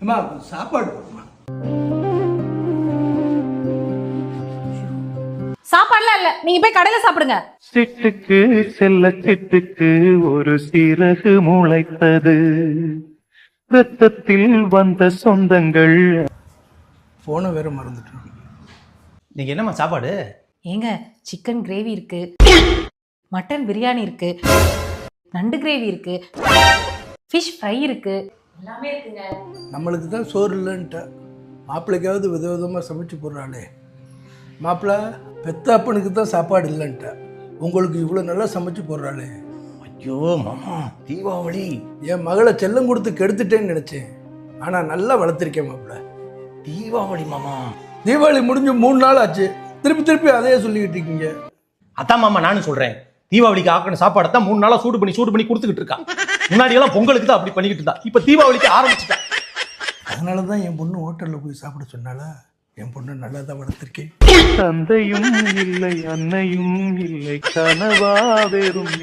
அம்மா சாப்பாடு போடுமா? சாப்பாடுலாம் இல்ல, நீங்க போய் கடையில சாப்பிடுங்க. சிட்டுக்கு செல்ல சிட்டுக்கு ஒரு சிறகு முளைத்தது, ரத்தத்தில் வந்த சொந்தங்கள். போன வேற மறந்துட்டேன். இன்னைக்கு என்னம்மா சாப்பாடு? ஏங்க, சிக்கன் கிரேவி இருக்கு, மட்டன் பிரியாணி இருக்கு, நண்டு கிரேவி இருக்கு, ஃபிஷ் ஃப்ரை இருக்கு, எல்லாமே இருக்குங்க. நம்மளுக்கு தான் சோறு இல்லைன்ட்ட மாப்பிள்ளைக்காவது விதவிதமாக சமைச்சு போடுறாளே. மாப்பிள்ளை பெத்த அப்பனுக்கு தான் சாப்பாடு இல்லைன்ட்ட உங்களுக்கு இவ்வளோ நல்லா சமைச்சு போடுறாளே. ஐயோ மாமா, தீபாவளி. என் மகளை செல்லம் கொடுத்து கெடுத்துட்டேன்னு நினச்சேன், ஆனால் நல்லா வளர்த்துருக்கேன் மாப்பிள்ளை. தீபாவளி மாமா. தீபாவளி முடிஞ்சு 3 நாள் ஆச்சு, திருப்பி திருப்பி அதையே சொல்லிக்கிட்டு இருக்கீங்க. அதான் மாமா நானும் சொல்றேன், தீபாவளிக்கு ஆக்கின சாப்பாடை தான் 3 நாளா சூடு பண்ணி கொடுத்துக்கிட்டு இருக்கா. முன்னாடி எல்லாம் பொங்கலுக்கு தான் அப்படி பண்ணிக்கிட்டு இருந்தா, இப்ப தீபாவளிக்கு ஆரம்பிச்சுட்டா. அதனால தான் என் பொண்ணு ஹோட்டலில் போய் சாப்பிட சொன்னால. என் பொண்ணு நல்லா தான் வளர்த்துருக்கேன். தந்தையும் இல்லை அன்னையும் இல்லை, கனவா வெறும்